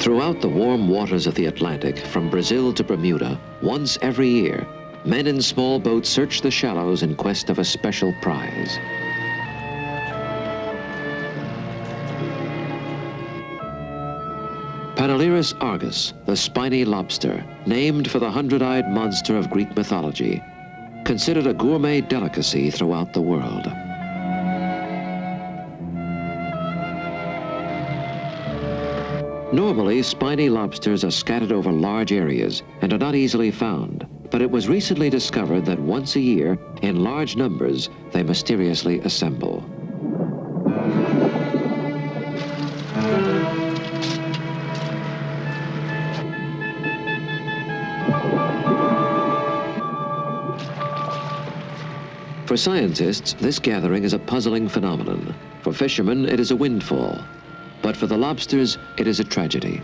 Throughout the warm waters of the Atlantic, from Brazil to Bermuda, once every year, men in small boats search the shallows in quest of a special prize. Panalirus argus, the spiny lobster, named for the hundred-eyed monster of Greek mythology, considered a gourmet delicacy throughout the world. Normally, spiny lobsters are scattered over large areas and are not easily found, but it was recently discovered that once a year, in large numbers, they mysteriously assemble. For scientists, this gathering is a puzzling phenomenon. For fishermen, it is a windfall. But for the lobsters, it is a tragedy.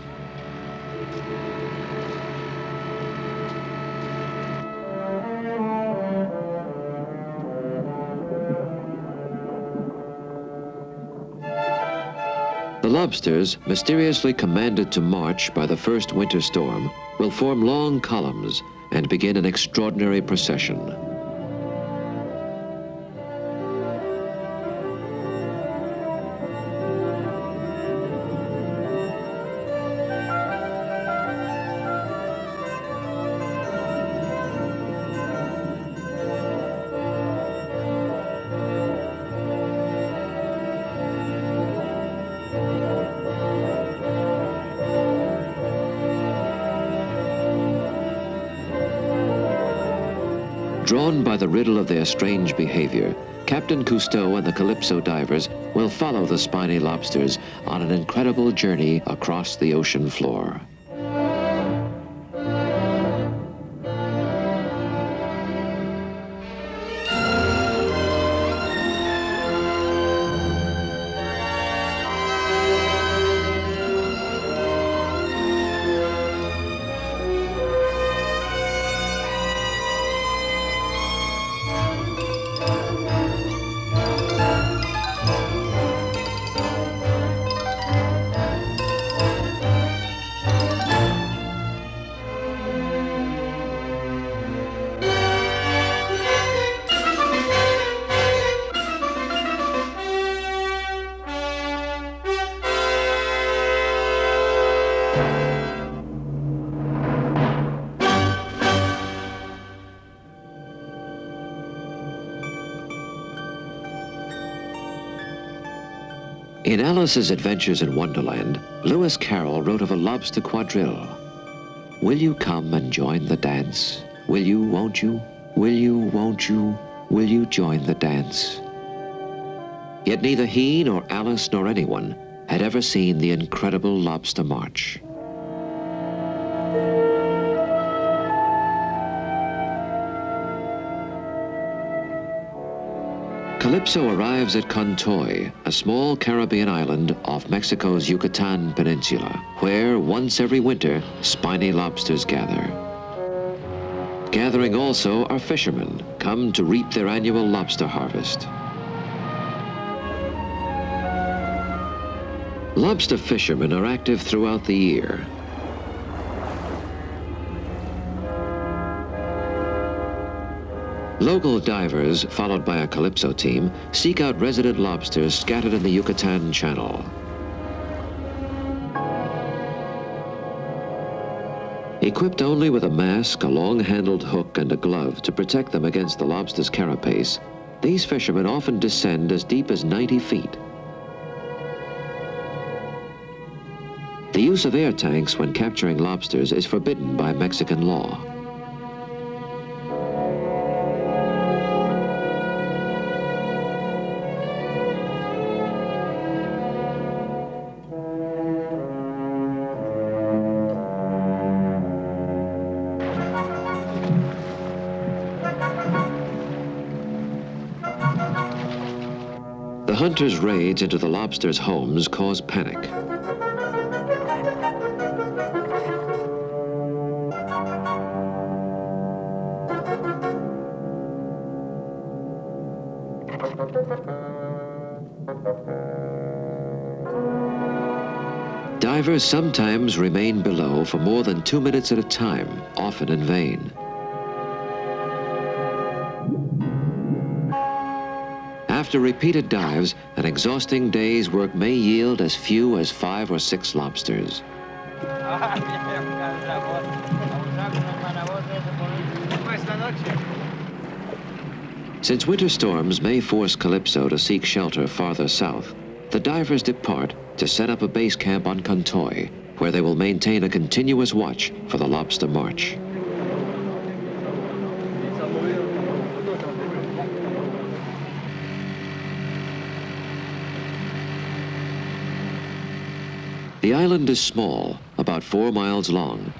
The lobsters, mysteriously commanded to march by the first winter storm, will form long columns and begin an extraordinary procession. Drawn by the riddle of their strange behavior, Captain Cousteau and the Calypso divers will follow the spiny lobsters on an incredible journey across the ocean floor. In Alice's Adventures in Wonderland, Lewis Carroll wrote of a lobster quadrille. Will you come and join the dance? Will you, won't you? Will you, won't you? Will you join the dance? Yet neither he nor Alice nor anyone had ever seen the incredible lobster march. Calypso arrives at Contoy, a small Caribbean island off Mexico's Yucatan Peninsula, where once every winter, spiny lobsters gather. Gathering also are fishermen, come to reap their annual lobster harvest. Lobster fishermen are active throughout the year. Local divers, followed by a Calypso team, seek out resident lobsters scattered in the Yucatan Channel. Equipped only with a mask, a long-handled hook, and a glove to protect them against the lobster's carapace, these fishermen often descend as deep as 90 feet. The use of air tanks when capturing lobsters is forbidden by Mexican law. The hunters' raids into the lobsters' homes cause panic. Divers sometimes remain below for more than 2 minutes at a time, often in vain. After repeated dives, an exhausting day's work may yield as few as 5 or 6 lobsters. Since winter storms may force Calypso to seek shelter farther south, the divers depart to set up a base camp on Cousteau, where they will maintain a continuous watch for the lobster march. The island is small, about 4 miles long.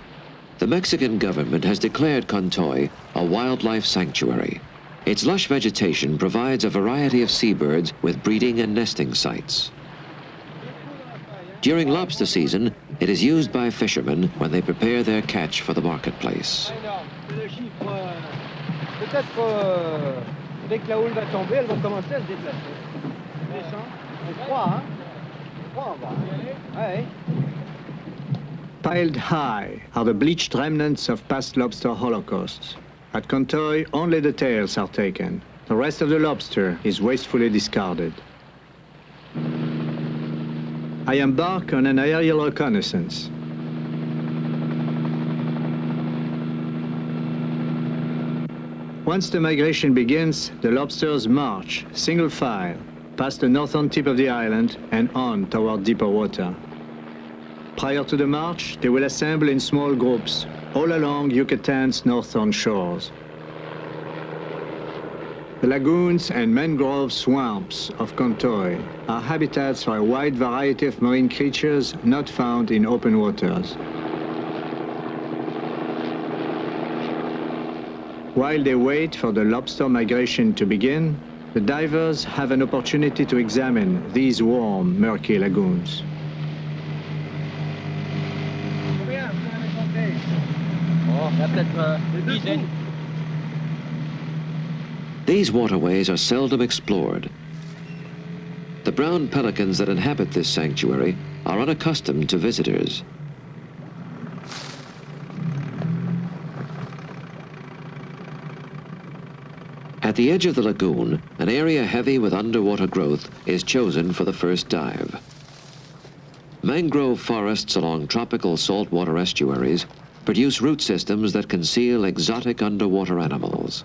The Mexican government has declared Cousteau a wildlife sanctuary. Its lush vegetation provides a variety of seabirds with breeding and nesting sites. During lobster season, it is used by fishermen when they prepare their catch for the marketplace. Piled high are the bleached remnants of past lobster holocausts. At Cousteau, only the tails are taken. The rest of the lobster is wastefully discarded. I embark on an aerial reconnaissance. Once the migration begins, the lobsters march, single file, past the northern tip of the island and on toward deeper water. Prior to the march, they will assemble in small groups all along Yucatan's northern shores. The lagoons and mangrove swamps of Cousteau are habitats for a wide variety of marine creatures not found in open waters. While they wait for the lobster migration to begin, the divers have an opportunity to examine these warm, murky lagoons. These waterways are seldom explored. The brown pelicans that inhabit this sanctuary are unaccustomed to visitors. At the edge of the lagoon, an area heavy with underwater growth is chosen for the first dive. Mangrove forests along tropical saltwater estuaries produce root systems that conceal exotic underwater animals.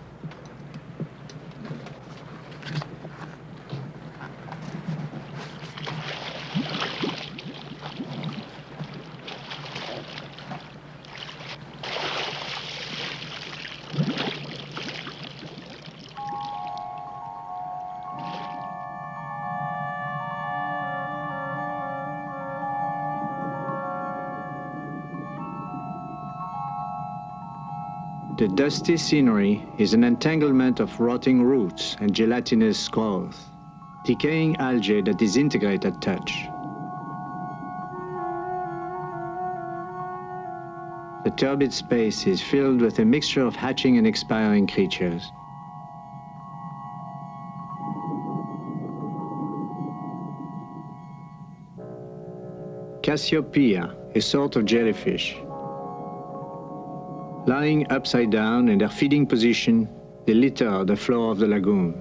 The dusty scenery is an entanglement of rotting roots and gelatinous growth, decaying algae that disintegrate at touch. The turbid space is filled with a mixture of hatching and expiring creatures. Cassiopeia, a sort of jellyfish. Lying upside down in their feeding position, they litter the floor of the lagoon.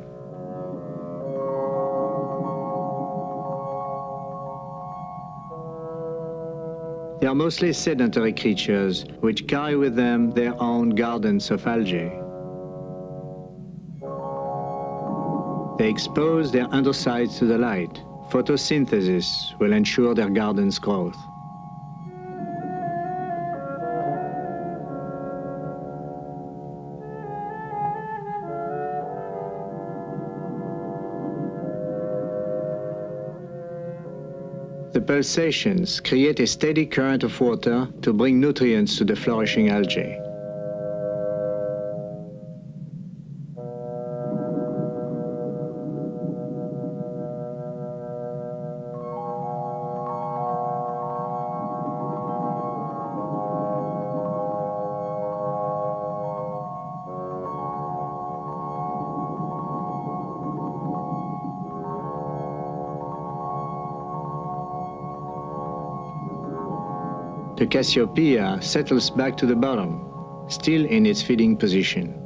They are mostly sedentary creatures which carry with them their own gardens of algae. They expose their undersides to the light. Photosynthesis will ensure their garden's growth. The pulsations create a steady current of water to bring nutrients to the flourishing algae. The Cassiopeia settles back to the bottom, still in its feeding position.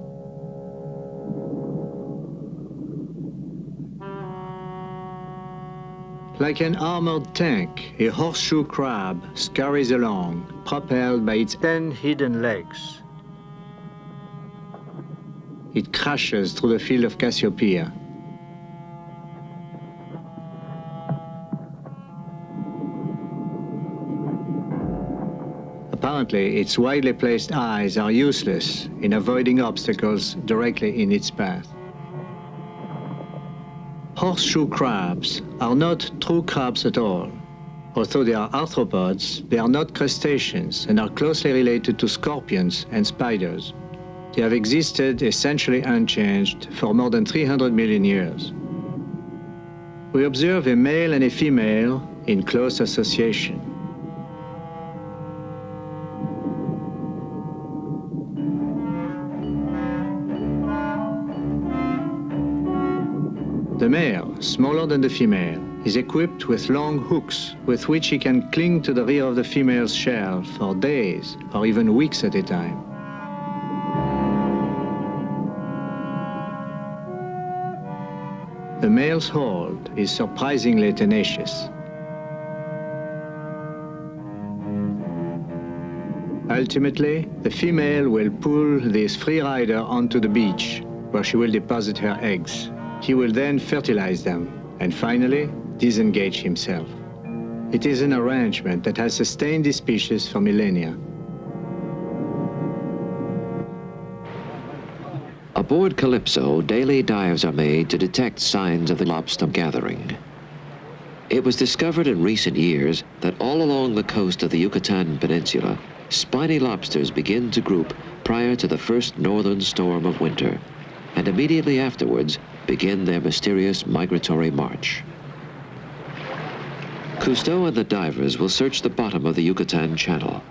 Like an armored tank, a horseshoe crab scurries along, propelled by its 10 hidden legs. It crashes through the field of Cassiopeia. Apparently, its widely placed eyes are useless in avoiding obstacles directly in its path. Horseshoe crabs are not true crabs at all. Although they are arthropods, they are not crustaceans and are closely related to scorpions and spiders. They have existed essentially unchanged for more than 300 million years. We observe a male and a female in close association. The male, smaller than the female, is equipped with long hooks with which he can cling to the rear of the female's shell for days or even weeks at a time. The male's hold is surprisingly tenacious. Ultimately, the female will pull this free rider onto the beach, where she will deposit her eggs. He will then fertilize them, and finally, disengage himself. It is an arrangement that has sustained the species for millennia. Aboard Calypso, daily dives are made to detect signs of the lobster gathering. It was discovered in recent years that all along the coast of the Yucatan Peninsula, spiny lobsters begin to group prior to the first northern storm of winter, and immediately afterwards begin their mysterious migratory march. Cousteau and the divers will search the bottom of the Yucatan Channel,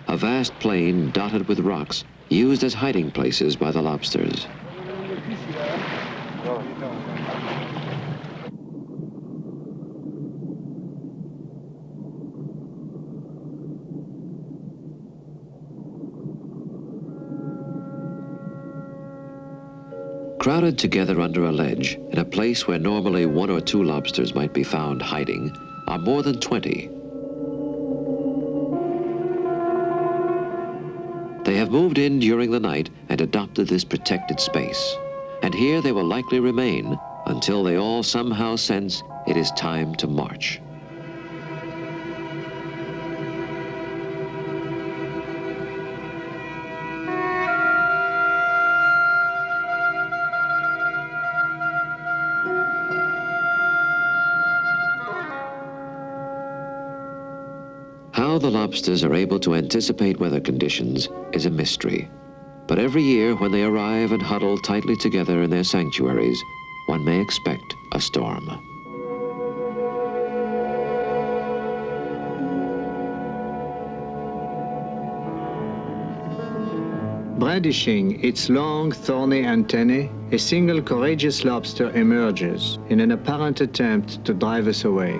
a vast plain dotted with rocks used as hiding places by the lobsters. Crowded together under a ledge, in a place where normally 1 or 2 lobsters might be found hiding, are more than 20. They have moved in during the night and adopted this protected space. And here they will likely remain until they all somehow sense it is time to march. How the lobsters are able to anticipate weather conditions is a mystery. But every year when they arrive and huddle tightly together in their sanctuaries, one may expect a storm. Brandishing its long, thorny antennae, a single courageous lobster emerges in an apparent attempt to drive us away.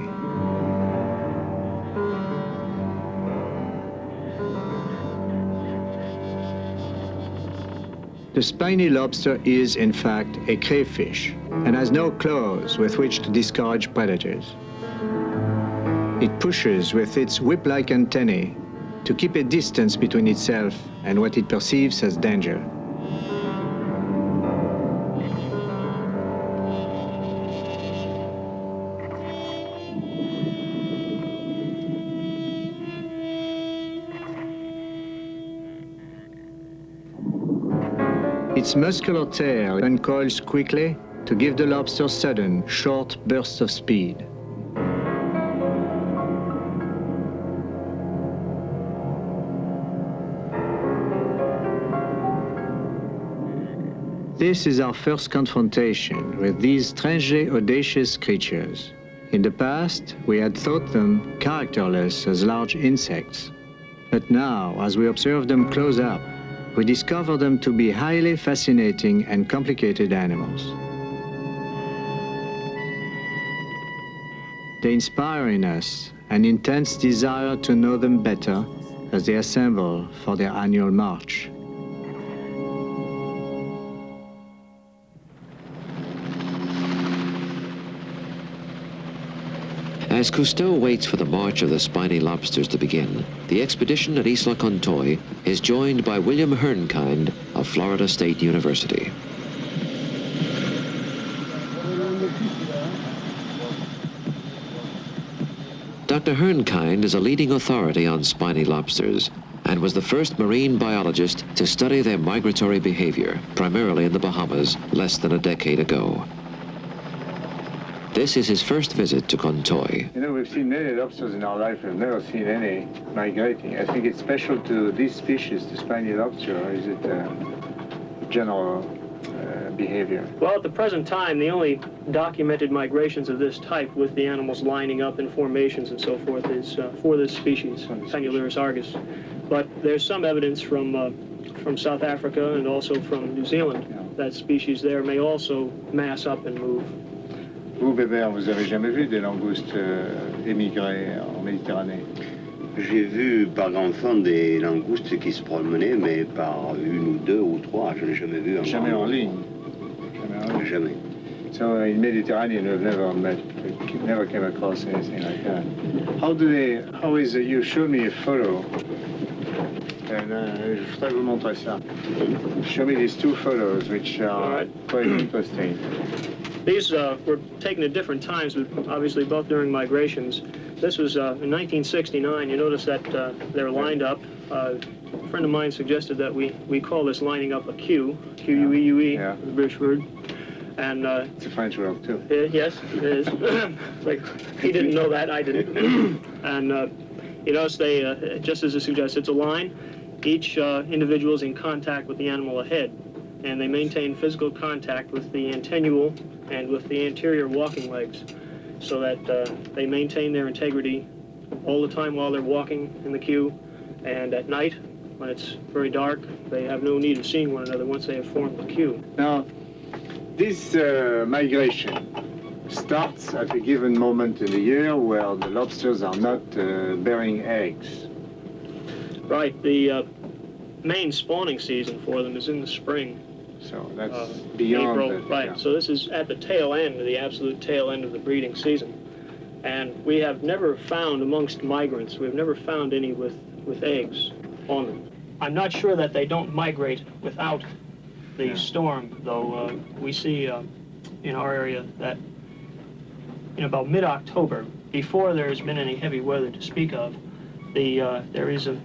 The spiny lobster is, in fact, a crayfish and has no claws with which to discourage predators. It pushes with its whip-like antennae to keep a distance between itself and what it perceives as danger. Its muscular tail uncoils quickly to give the lobster sudden, short bursts of speed. This is our first confrontation with these strangely audacious creatures. In the past, we had thought them characterless as large insects. But now, as we observe them close up, we discover them to be highly fascinating and complicated animals. They inspire in us an intense desire to know them better as they assemble for their annual march. As Cousteau waits for the march of the spiny lobsters to begin, the expedition at Isla Contoy is joined by William Hernkind of Florida State University. Dr. Hernkind is a leading authority on spiny lobsters and was the first marine biologist to study their migratory behavior, primarily in the Bahamas, less than a decade ago. This is his first visit to Contoy. You know, we've seen many lobsters in our life. We've never seen any migrating. I think it's special to this species, the spiny lobster, or is it general behavior? Well, at the present time, the only documented migrations of this type with the animals lining up in formations and so forth is for this species, Penularis argus. But there's some evidence from South Africa and also from New Zealand that species there may also mass up and move. Vous, Bébert, vous avez jamais vu des langoustes émigrer en Méditerranée? J'ai vu par grande forme des langoustes qui se promenaient, mais par une ou deux ou trois, je n'ai jamais vu. Jamais en ligne. Jamais. So in Mediterranean, we've never came across anything like that. How is it? You showed me a photo, and je voudrais vous montrer ça. Show me these two photos, which are quite interesting. These were taken at different times, but obviously both during migrations. This was in 1969. You notice that they're lined up. A friend of mine suggested that we call this lining up a Q, Q-U-E-U-E, the British word. And it's a French word too. Yes, it is. Like, he didn't know that, I didn't. And you notice they, just as it suggests, it's a line. Each individual is in contact with the animal ahead, and they maintain physical contact with the antennual and with the anterior walking legs, so that they maintain their integrity all the time while they're walking in the queue, and at night, when it's very dark, they have no need of seeing one another once they have formed the queue. Now, this migration starts at a given moment in the year where the lobsters are not bearing eggs. Right, the main spawning season for them is in the spring. So that's beyond April, that, right. yeah. So this is at the tail end, the absolute tail end of the breeding season. And we have never found amongst migrants, we've never found any with eggs on them. I'm not sure that they don't migrate without the storm, though we see in our area that in about mid-October, before there's been any heavy weather to speak of, there are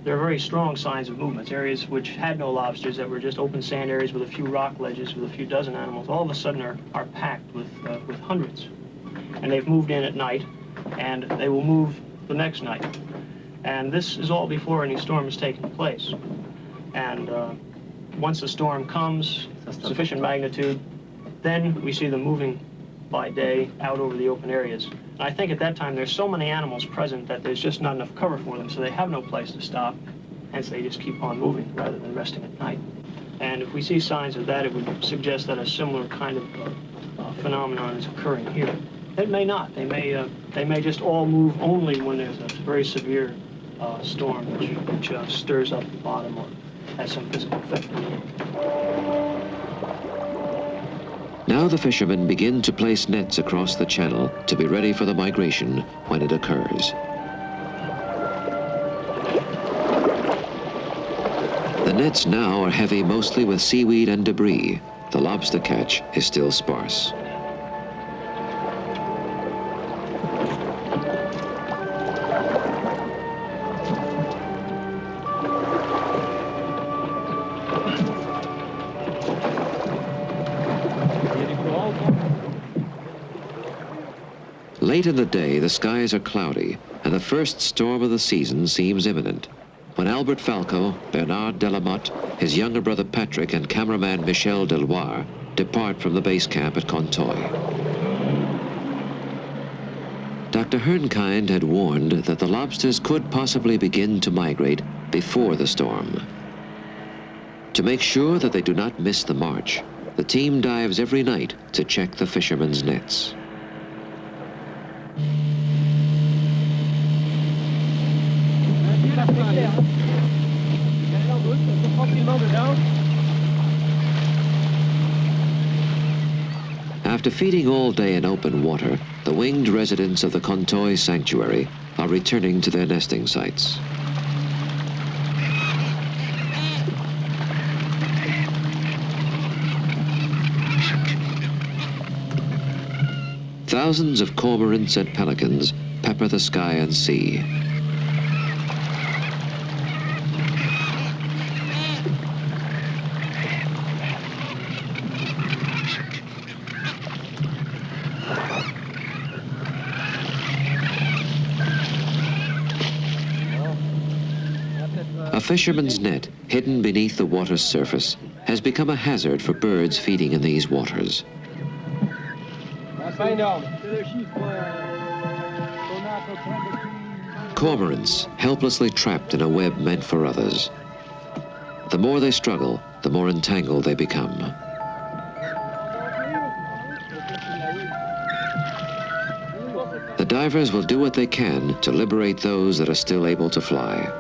very strong signs of movements. Areas which had no lobsters, that were just open sand areas with a few rock ledges with a few dozen animals, all of a sudden are packed with hundreds. And they've moved in at night, and they will move the next night. And this is all before any storm has taken place. And once the storm comes, sufficient magnitude, then we see them moving by day out over the open areas. And I think at that time there's so many animals present that there's just not enough cover for them, so they have no place to stop, hence they just keep on moving rather than resting at night. And if we see signs of that, it would suggest that a similar kind of phenomenon is occurring here. It may not. They may just all move only when there's a very severe storm which stirs up the bottom or has some physical effect on them. Now the fishermen begin to place nets across the channel to be ready for the migration when it occurs. The nets now are heavy mostly with seaweed and debris. The lobster catch is still sparse. Late in the day, the skies are cloudy, and the first storm of the season seems imminent. When Albert Falco, Bernard Delamotte, his younger brother Patrick, and cameraman Michel Deloire depart from the base camp at Contoy. Dr. Hernkind had warned that the lobsters could possibly begin to migrate before the storm. To make sure that they do not miss the march, the team dives every night to check the fishermen's nets. After feeding all day in open water, the winged residents of the Cousteau sanctuary are returning to their nesting sites. Thousands of cormorants and pelicans pepper the sky and sea. A fisherman's net, hidden beneath the water's surface, has become a hazard for birds feeding in these waters. Cormorants, helplessly trapped in a web meant for others. The more they struggle, the more entangled they become. The divers will do what they can to liberate those that are still able to fly.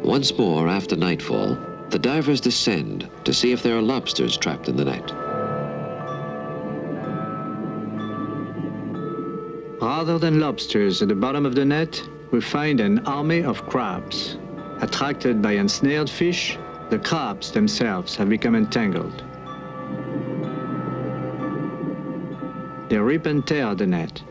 Once more, after nightfall, the divers descend to see if there are lobsters trapped in the net. Rather than lobsters at the bottom of the net, we find an army of crabs. Attracted by ensnared fish, the crabs themselves have become entangled. They rip and tear the net.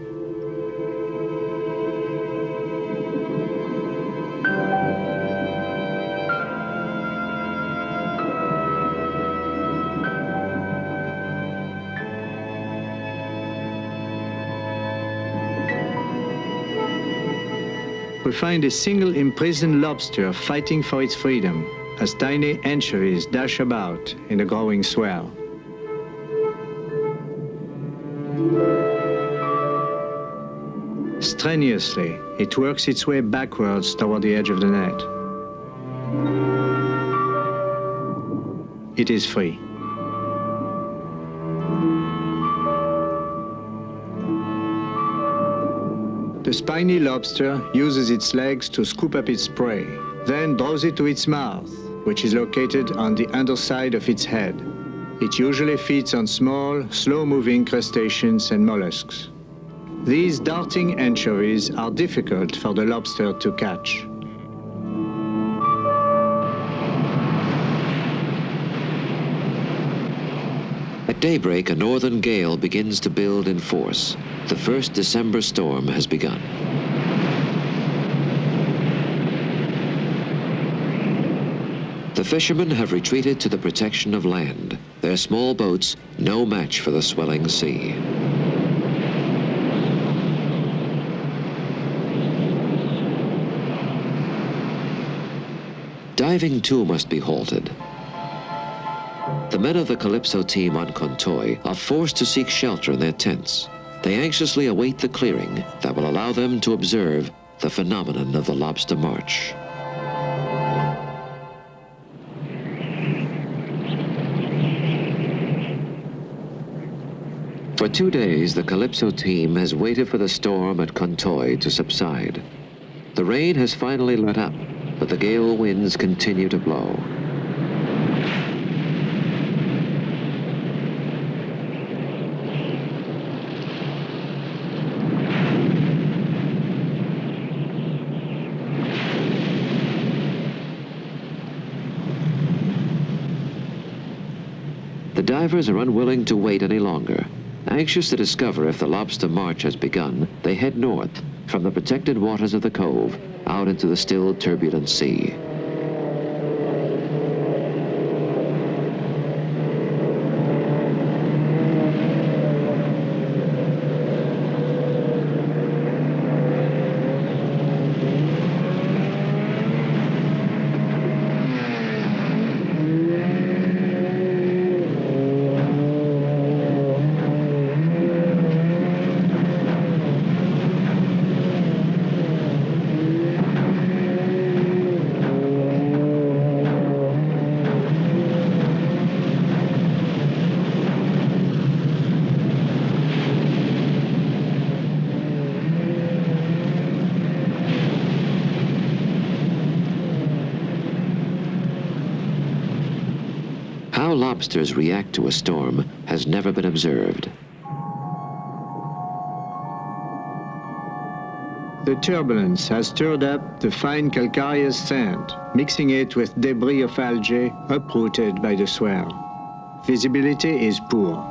We find a single imprisoned lobster fighting for its freedom as tiny anchovies dash about in the growing swell. Strenuously, it works its way backwards toward the edge of the net. It is free. The spiny lobster uses its legs to scoop up its prey, then draws it to its mouth, which is located on the underside of its head. It usually feeds on small, slow-moving crustaceans and mollusks. These darting anchovies are difficult for the lobster to catch. At daybreak, a northern gale begins to build in force. The first December storm has begun. The fishermen have retreated to the protection of land, their small boats no match for the swelling sea. Diving too must be halted. The men of the Calypso team on Cousteau are forced to seek shelter in their tents. They anxiously await the clearing that will allow them to observe the phenomenon of the lobster march. For 2 days, the Calypso team has waited for the storm at Cousteau to subside. The rain has finally let up, but the gale winds continue to blow. The divers are unwilling to wait any longer. Anxious to discover if the lobster march has begun, they head north from the protected waters of the cove out into the still turbulent sea. lobsters react to a storm has never been observed. The turbulence has stirred up the fine calcareous sand, mixing it with debris of algae uprooted by the swell. Visibility is poor.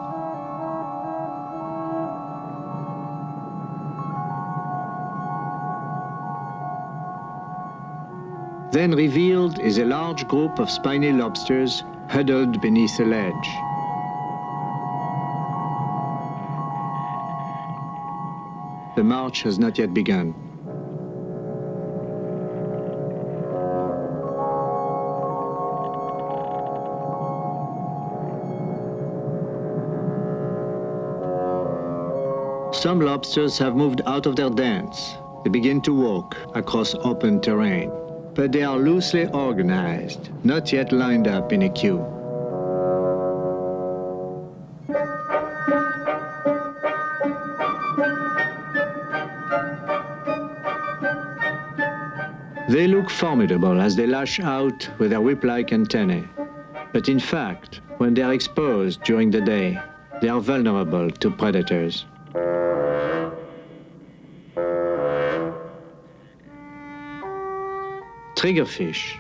Then revealed is a large group of spiny lobsters huddled beneath a ledge. The march has not yet begun. Some lobsters have moved out of their dens. They begin to walk across open terrain, but they are loosely organized, not yet lined up in a queue. They look formidable as they lash out with their whip-like antennae. But in fact, when they are exposed during the day, they are vulnerable to predators. Triggerfish.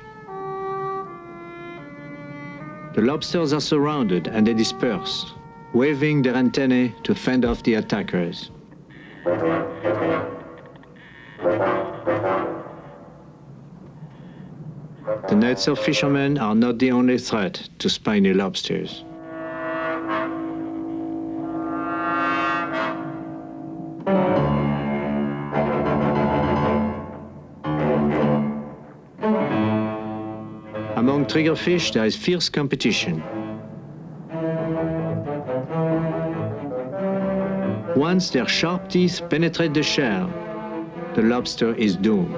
The lobsters are surrounded and they disperse, waving their antennae to fend off the attackers. The nets of fishermen are not the only threat to spiny lobsters. Among triggerfish, there is fierce competition. Once their sharp teeth penetrate the shell, the lobster is doomed.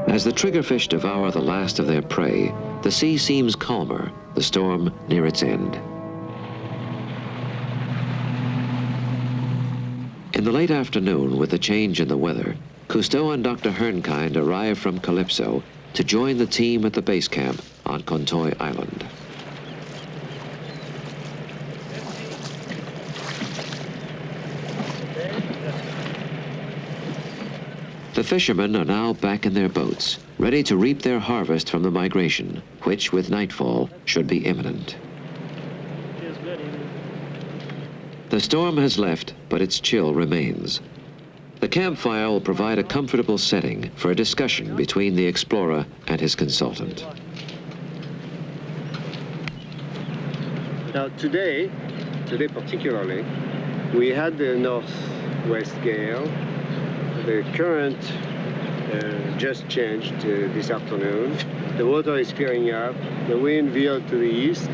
As the triggerfish devour the last of their prey, the sea seems calmer, the storm near its end. In the late afternoon, with the change in the weather, Cousteau and Dr. Hernkind arrive from Calypso to join the team at the base camp on Contoy Island. The fishermen are now back in their boats, ready to reap their harvest from the migration, which, with nightfall, should be imminent. The storm has left, but its chill remains. The campfire will provide a comfortable setting for a discussion between the explorer and his consultant. Now today particularly, we had the northwest gale. The current just changed this afternoon. The water is clearing up. The wind veered to the east.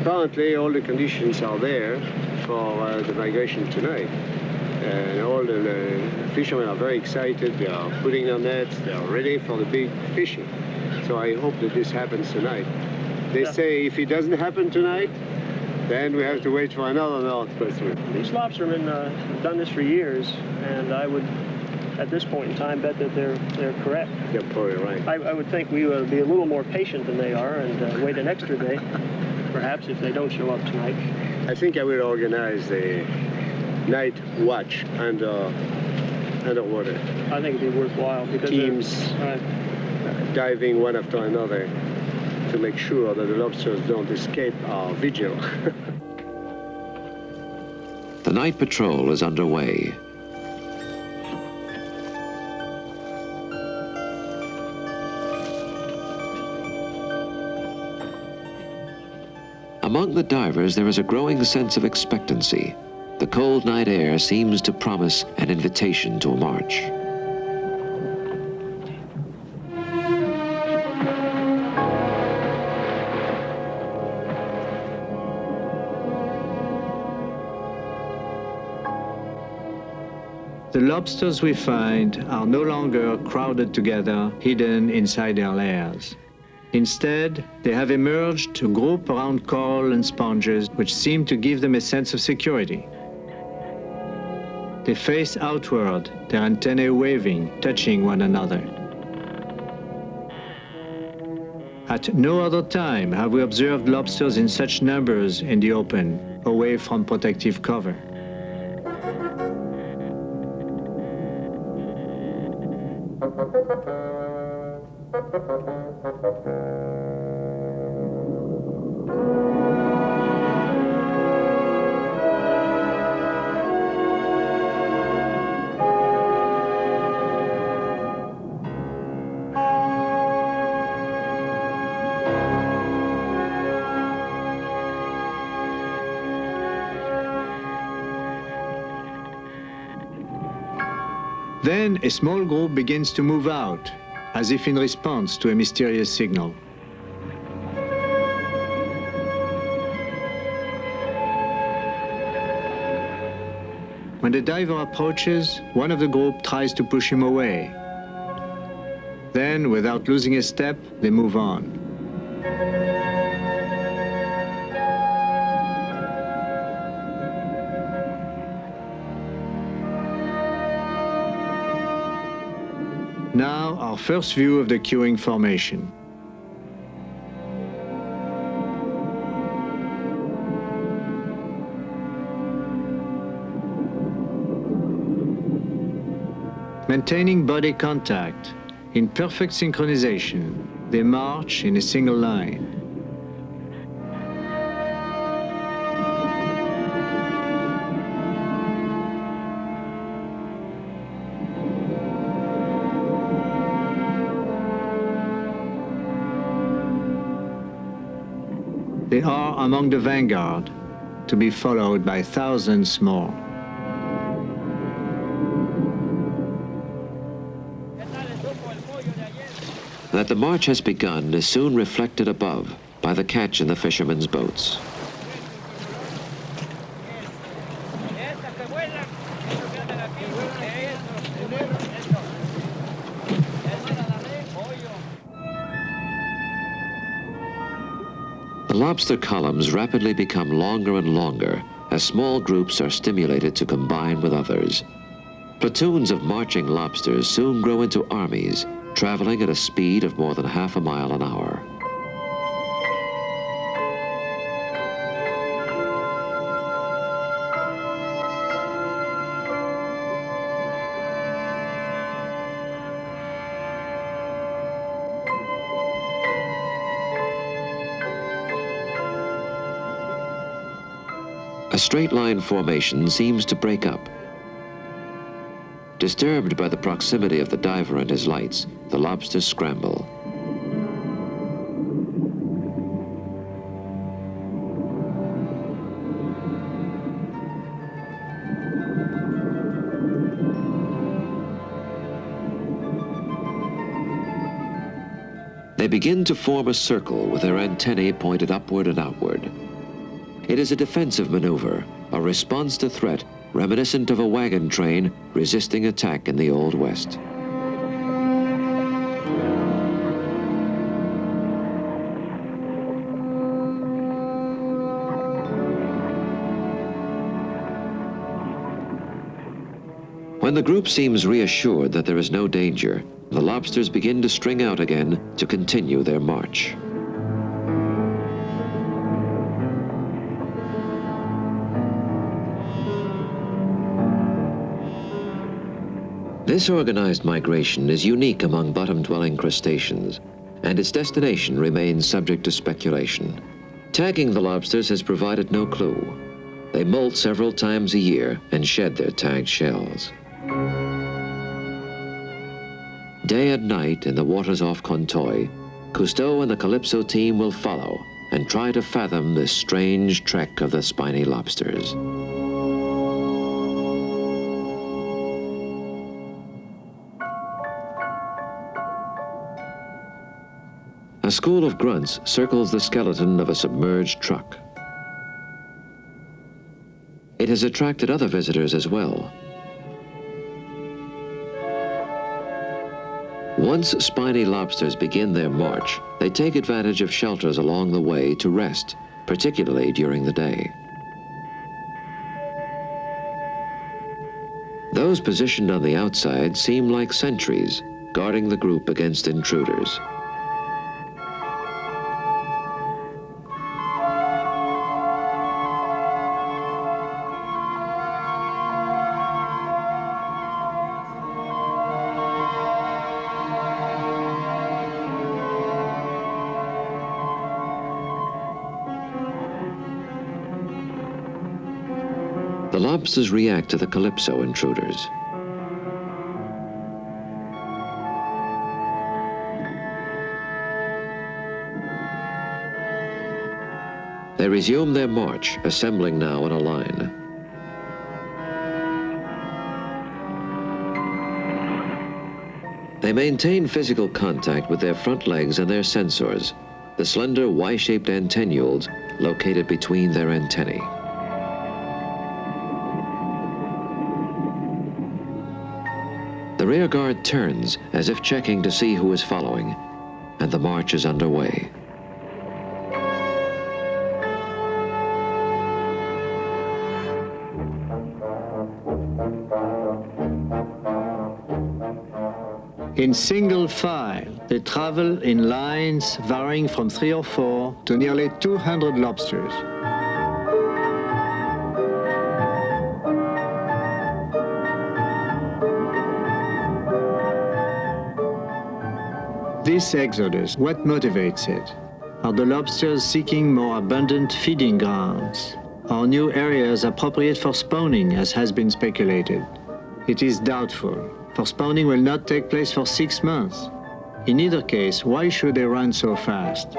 Apparently, all the conditions are there for the migration tonight. And all the fishermen are very excited. They are putting their nets. They are ready for the big fishing. So I hope that this happens tonight. They say if it doesn't happen tonight, then we have to wait for another northwest wind. These lobstermen have done this for years, and I would, at this point in time, bet that they're correct. You're probably right. I would think we would be a little more patient than they are and wait an extra day, perhaps, if they don't show up tonight. I think I will organize a night watch underwater. I think it'd be worthwhile because teams diving one after another to make sure that the lobsters don't escape our vigil. The night patrol is underway. Among the divers, there is a growing sense of expectancy. The cold night air seems to promise an invitation to a march. The lobsters we find are no longer crowded together, hidden inside their lairs. Instead, they have emerged to group around coral and sponges, which seem to give them a sense of security. They face outward, their antennae waving, touching one another. At no other time have we observed lobsters in such numbers in the open, away from protective cover. Then a small group begins to move out, as if in response to a mysterious signal. When the diver approaches, one of the group tries to push him away. Then, without losing a step, they move on. Now, our first view of the queuing formation. Maintaining body contact, in perfect synchronization, they march in a single line. They are among the vanguard, to be followed by thousands more. That the march has begun is soon reflected above by the catch in the fishermen's boats. The lobster columns rapidly become longer and longer as small groups are stimulated to combine with others. Platoons of marching lobsters soon grow into armies, traveling at a speed of more than half a mile an hour. A straight line formation seems to break up. Disturbed by the proximity of the diver and his lights, the lobsters scramble. They begin to form a circle with their antennae pointed upward and outward. It is a defensive maneuver, a response to threat reminiscent of a wagon train resisting attack in the Old West. When the group seems reassured that there is no danger, the lobsters begin to string out again to continue their march. This organized migration is unique among bottom-dwelling crustaceans, and its destination remains subject to speculation. Tagging the lobsters has provided no clue. They molt several times a year and shed their tagged shells. Day and night in the waters off Cousteau, Cousteau and the Calypso team will follow and try to fathom this strange trek of the spiny lobsters. A school of grunts circles the skeleton of a submerged truck. It has attracted other visitors as well. Once spiny lobsters begin their march, they take advantage of shelters along the way to rest, particularly during the day. Those positioned on the outside seem like sentries, guarding the group against intruders. The lobsters react to the Calypso intruders. They resume their march, assembling now in a line. They maintain physical contact with their front legs and their sensors, the slender Y-shaped antennules located between their antennae. The rear guard turns as if checking to see who is following, and the march is underway. In single file, they travel in lines varying from 3 or 4 to nearly 200 lobsters. This exodus, what motivates it? Are the lobsters seeking more abundant feeding grounds? Are new areas appropriate for spawning, as has been speculated? It is doubtful, for spawning will not take place for 6 months. In either case, why should they run so fast?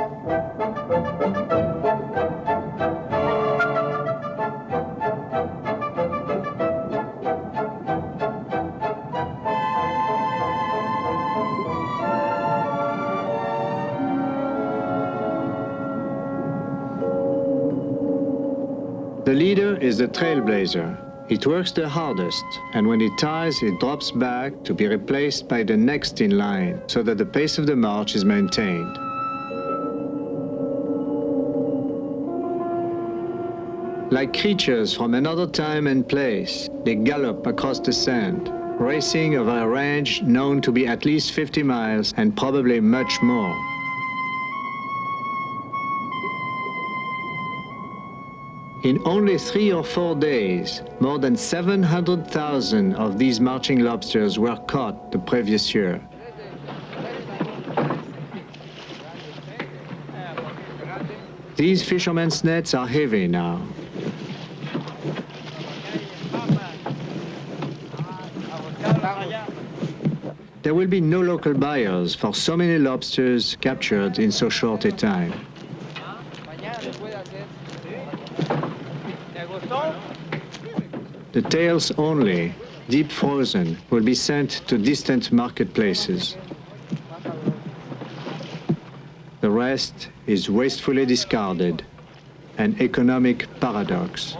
The leader is the trailblazer. It works the hardest, and when it tires, it drops back to be replaced by the next in line, so that the pace of the march is maintained. Like creatures from another time and place, they gallop across the sand, racing over a range known to be at least 50 miles and probably much more. In only 3 or 4 days, more than 700,000 of these marching lobsters were caught the previous year. These fishermen's nets are heavy now. There will be no local buyers for so many lobsters captured in so short a time. The tails only, deep frozen, will be sent to distant marketplaces. The rest is wastefully discarded, an economic paradox.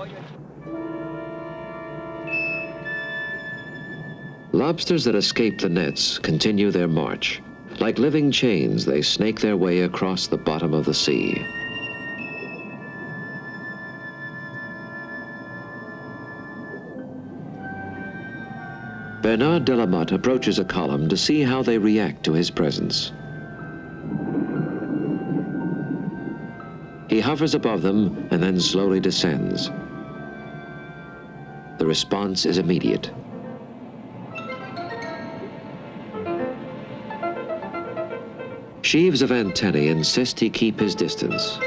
Lobsters that escape the nets continue their march. Like living chains, they snake their way across the bottom of the sea. Bernard Delamotte approaches a column to see how they react to his presence. He hovers above them and then slowly descends. The response is immediate. Sheaves of antennae insist he keep his distance.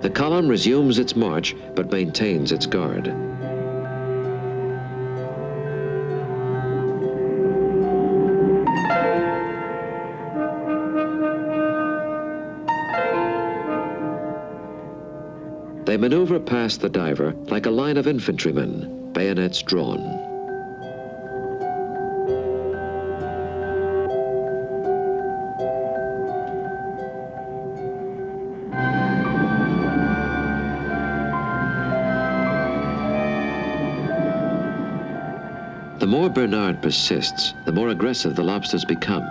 The column resumes its march, but maintains its guard. They maneuver past the diver like a line of infantrymen, bayonets drawn. The more Bernard persists, the more aggressive the lobsters become.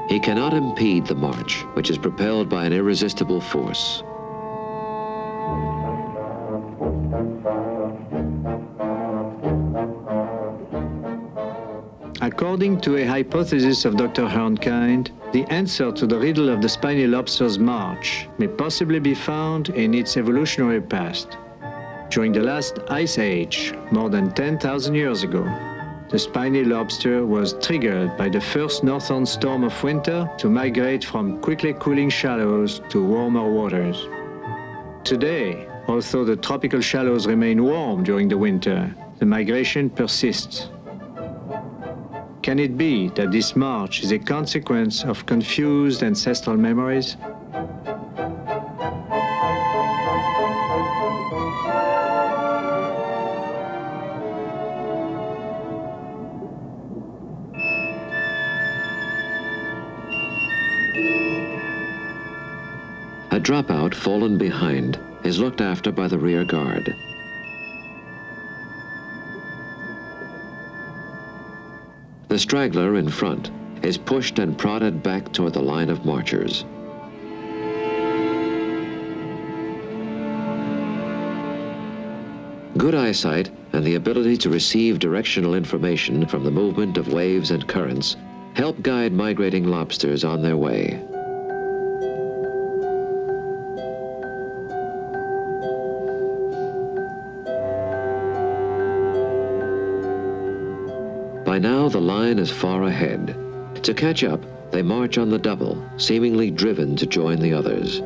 He cannot impede the march, which is propelled by an irresistible force. According to a hypothesis of Dr. Herrnkind, the answer to the riddle of the spiny lobster's march may possibly be found in its evolutionary past. During the last ice age, more than 10,000 years ago, the spiny lobster was triggered by the first northern storm of winter to migrate from quickly cooling shallows to warmer waters. Today, although the tropical shallows remain warm during the winter, the migration persists. Can it be that this march is a consequence of confused ancestral memories? A dropout fallen behind is looked after by the rear guard. The straggler in front is pushed and prodded back toward the line of marchers. Good eyesight and the ability to receive directional information from the movement of waves and currents help guide migrating lobsters on their way. By now, the line is far ahead. To catch up, they march on the double, seemingly driven to join the others.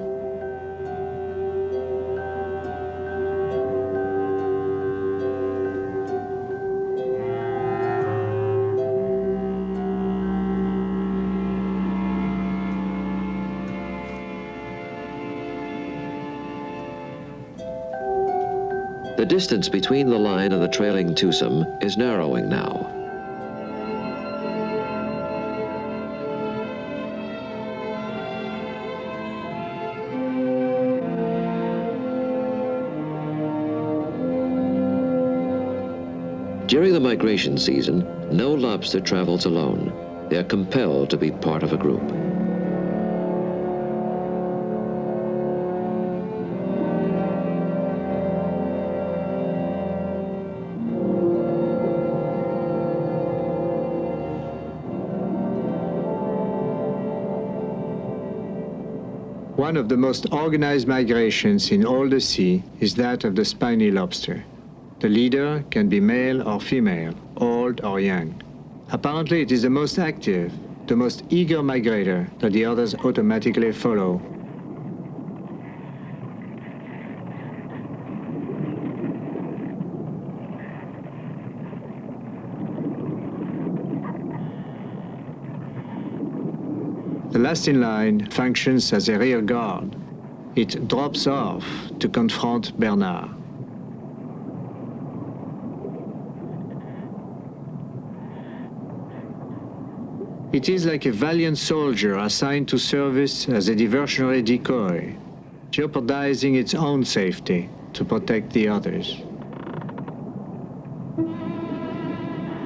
The distance between the line and the trailing twosome is narrowing now. During the migration season, no lobster travels alone. They are compelled to be part of a group. One of the most organized migrations in all the sea is that of the spiny lobster. The leader can be male or female, old or young. Apparently, it is the most active, the most eager migrator that the others automatically follow. The last in line functions as a rear guard. It drops off to confront Bernard. It is like a valiant soldier assigned to service as a diversionary decoy, jeopardizing its own safety to protect the others.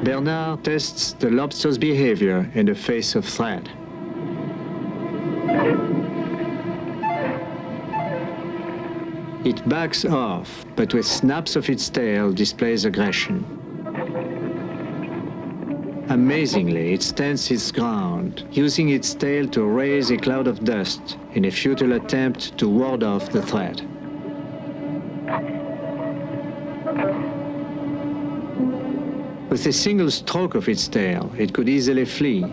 Bernard tests the lobster's behavior in the face of threat. It backs off, but with snaps of its tail displays aggression. Amazingly, it stands its ground, using its tail to raise a cloud of dust in a futile attempt to ward off the threat. With a single stroke of its tail, it could easily flee.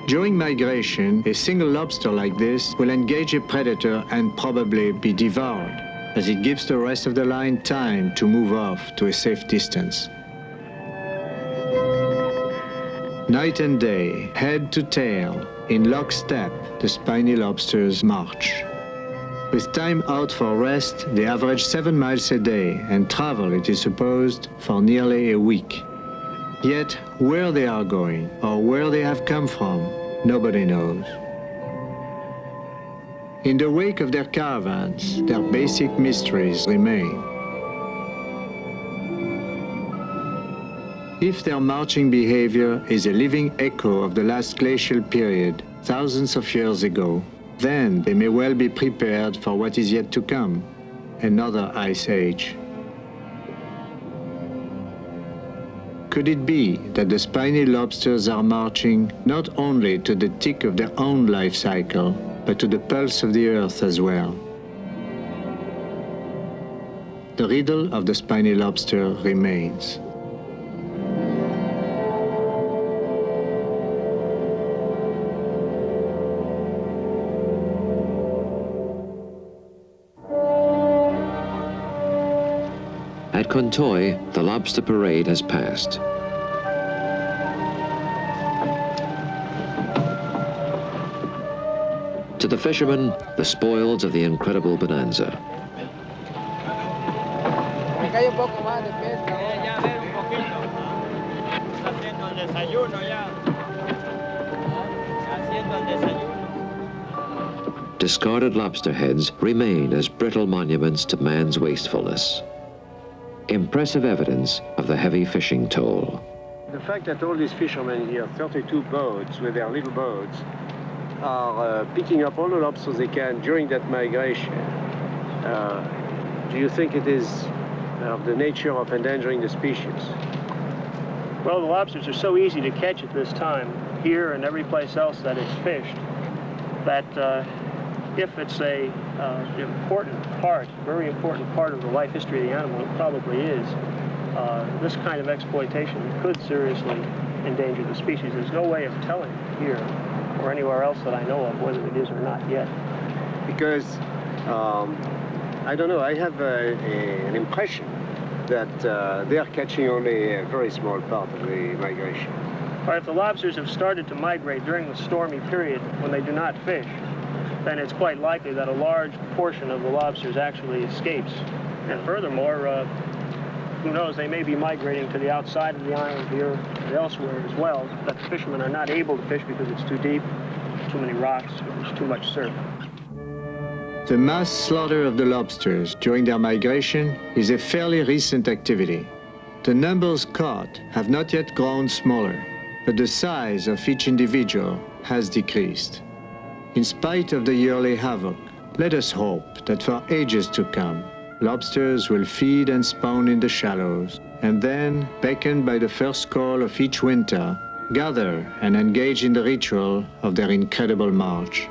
During migration, a single lobster like this will engage a predator and probably be devoured, as it gives the rest of the line time to move off to a safe distance. Night and day, head to tail, in lockstep, the spiny lobsters march. With time out for rest, they average 7 miles a day and travel, it is supposed, for nearly a week. Yet, where they are going or where they have come from, nobody knows. In the wake of their caravans, their basic mysteries remain. If their marching behavior is a living echo of the last glacial period, thousands of years ago, then they may well be prepared for what is yet to come, another ice age. Could it be that the spiny lobsters are marching not only to the tick of their own life cycle, but to the pulse of the Earth as well? The riddle of the spiny lobster remains. At Cousteau, the lobster parade has passed. To the fishermen, the spoils of the incredible bonanza. Discarded lobster heads remain as brittle monuments to man's wastefulness. Impressive evidence of the heavy fishing toll. The fact that all these fishermen here, 32 boats with their little boats, are picking up all the lobsters they can during that migration, do you think it is of the nature of endangering the species? Well, the lobsters are so easy to catch at this time, here and every place else that it's fished, that if it's a very important part of the life history of the animal, it probably is, this kind of exploitation could seriously endanger the species. There's no way of telling here or anywhere else that I know of whether it is or not yet. Because, I don't know, I have an impression that they are catching only a very small part of the migration. But if the lobsters have started to migrate during the stormy period when they do not fish, then it's quite likely that a large portion of the lobsters actually escapes. And furthermore, who knows, they may be migrating to the outside of the island here and elsewhere as well, that the fishermen are not able to fish because it's too deep, too many rocks, there's too much surf. The mass slaughter of the lobsters during their migration is a fairly recent activity. The numbers caught have not yet grown smaller, but the size of each individual has decreased. In spite of the yearly havoc, let us hope that for ages to come, lobsters will feed and spawn in the shallows, and then, beckoned by the first call of each winter, gather and engage in the ritual of their incredible march.